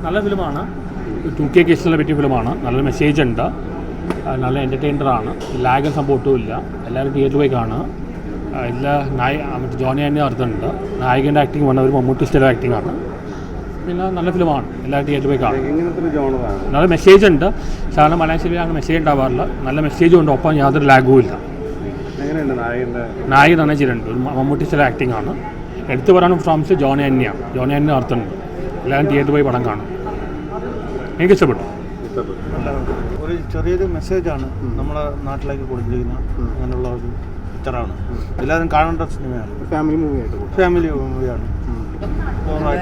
നല്ല ഫിലിമാണ്. 2K കേസിനെ പറ്റിയ ഫിലിമാണ്. നല്ല മെസ്സേജ് ഉണ്ട്, നല്ല എൻ്റർടൈനറാണ്. ലാഗും സംഭവത്തും ഇല്ല. എല്ലാവരും തിയേറ്ററിൽ പോയി കാണുക. എല്ലാ മറ്റേ ജോണി തന്നെ അർത്ഥമുണ്ട്. നായകൻ്റെ ആക്ടിങ് വന്ന ഒരു മമ്മൂട്ടി സ്റ്റൈൽ ആക്ടിങ് ആണ്. പിന്നെ നല്ല ഫിലിമാണ്, എല്ലാവരും തിയേറ്ററിൽ പോയി കാണും. നല്ല മെസ്സേജ് ഉണ്ട്. സാധാരണ മലയാളം സിനിമയിൽ അങ്ങനെ മെസ്സേജ് ഉണ്ടാവാറില്ല. നല്ല മെസ്സേജും ഉണ്ട്, ഒപ്പം യാതൊരു ലാഗും ഇല്ല. നായകൻ തന്നെ ചെയ്തിട്ടുണ്ട്. ഒരു മമ്മൂട്ടി സ്റ്റൈൽ ആക്ടിങ് ആണ്. എടുത്തു പറയാനും ഫ്രോംസ് ജോണി തന്നെയാണ്. ജോണി തന്നെ അർത്ഥമുണ്ട്. എല്ലാവരും തിയേറ്ററിൽ പോയി പടം കാണും. എനിക്ക് ഇഷ്ടപ്പെട്ടു. ഒരു ചെറിയൊരു മെസ്സേജാണ് നമ്മുടെ നാട്ടിലേക്ക് കൊടുത്തിരിക്കുന്ന അങ്ങനെയുള്ള ഒരു പിക്ചറാണ്. എല്ലാവരും കാണേണ്ട സിനിമയാണ്. ഫാമിലി മൂവിയാണ്.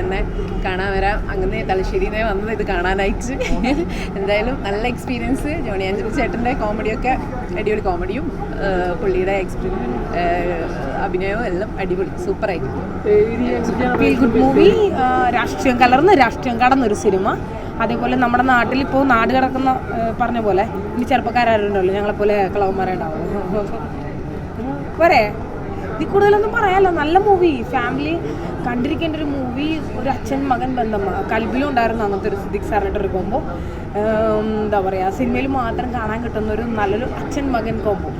തന്നെ കാണാൻ വരാം. അങ്ങനെ തലശ്ശേരിയിൽ നിന്ന് വന്നത് ഇത് കാണാനായിട്ട്. എന്തായാലും നല്ല എക്സ്പീരിയൻസ്. ജോണി ആൻ്റണി ചേട്ടൻ്റെ കോമഡിയൊക്കെ അടിപൊളി കോമഡിയും പുള്ളിയുടെ അഭിനയവും എല്ലാം അടിപൊളി സൂപ്പറായിട്ട്. Feel good movie. രാഷ്ട്രീയം കടന്നൊരു സിനിമ. അതേപോലെ നമ്മുടെ നാട്ടിലിപ്പോൾ നാട് കിടക്കുന്ന പറഞ്ഞ പോലെ ഇനി ചെറുപ്പക്കാരുണ്ടല്ലോ, ഞങ്ങളെപ്പോലെ കളവന്മാരുണ്ടാവും. പോരെ, ഇതിൽ കൂടുതലൊന്നും പറയാമല്ലോ. നല്ല മൂവി, ഫാമിലി കണ്ടിരിക്കേണ്ട ഒരു മൂവി. ഒരു അച്ഛൻ മകൻ ബന്ധം കൽബിലും ഉണ്ടായിരുന്നു അങ്ങനത്തെ ഒരു സിദ്ദിഖ് സാറിനായിട്ടൊരു കോമ്പോ. എന്താ പറയുക, സിനിമയിൽ മാത്രം കാണാൻ കിട്ടുന്ന ഒരു നല്ലൊരു അച്ഛൻ മകൻ കോമ്പോ.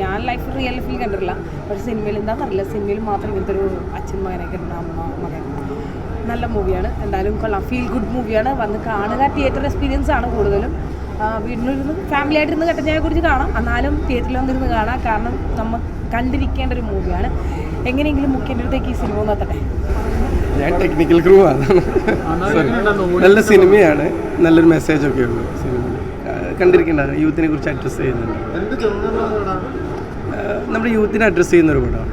ഞാൻ റിയൽ ലൈഫിൽ കണ്ടിട്ടില്ല, പക്ഷേ സിനിമയിൽ എന്താണെന്നറിയില്ല, സിനിമയിൽ മാത്രം ഇങ്ങനത്തെ ഒരു അച്ഛൻ മകനെ കിട്ടുന്ന മകൻ. നല്ല മൂവിയാണ്, എന്തായാലും കൊള്ളാം. ഫീൽ ഗുഡ് മൂവിയാണ്. വന്ന് കാണുക. തിയേറ്റർ എക്സ്പീരിയൻസ് ആണ് കൂടുതലും. വീട്ടിലിരുന്ന് ഫാമിലി ആയിട്ടിരുന്ന് കട്ടഞ്ഞതിനെ കുറിച്ച് കാണാം, എന്നാലും തിയേറ്ററിൽ വന്നിരുന്ന് കാണാം. കാരണം നമ്മൾ കണ്ടിരിക്കേണ്ട ഒരു മൂവിയാണ്. എങ്ങനെയെങ്കിലും മുഖ്യൻ്റെടുത്തേക്ക് ഈ സിനിമ നിർത്തട്ടെ. ഞാൻ ടെക്നിക്കൽ ക്രൂ ആണ്. നല്ല സിനിമയാണ്, നല്ലൊരു മെസ്സേജൊക്കെ ഉണ്ട് സിനിമയിൽ. കണ്ടിരിക്കേണ്ടത് യൂത്തിനെ കുറിച്ച് അഡ്രസ്സ് ചെയ്യുന്നുണ്ട്. നമ്മുടെ യൂത്തിനെ അഡ്രസ്സ് ചെയ്യുന്നൊരു പടമാണ്.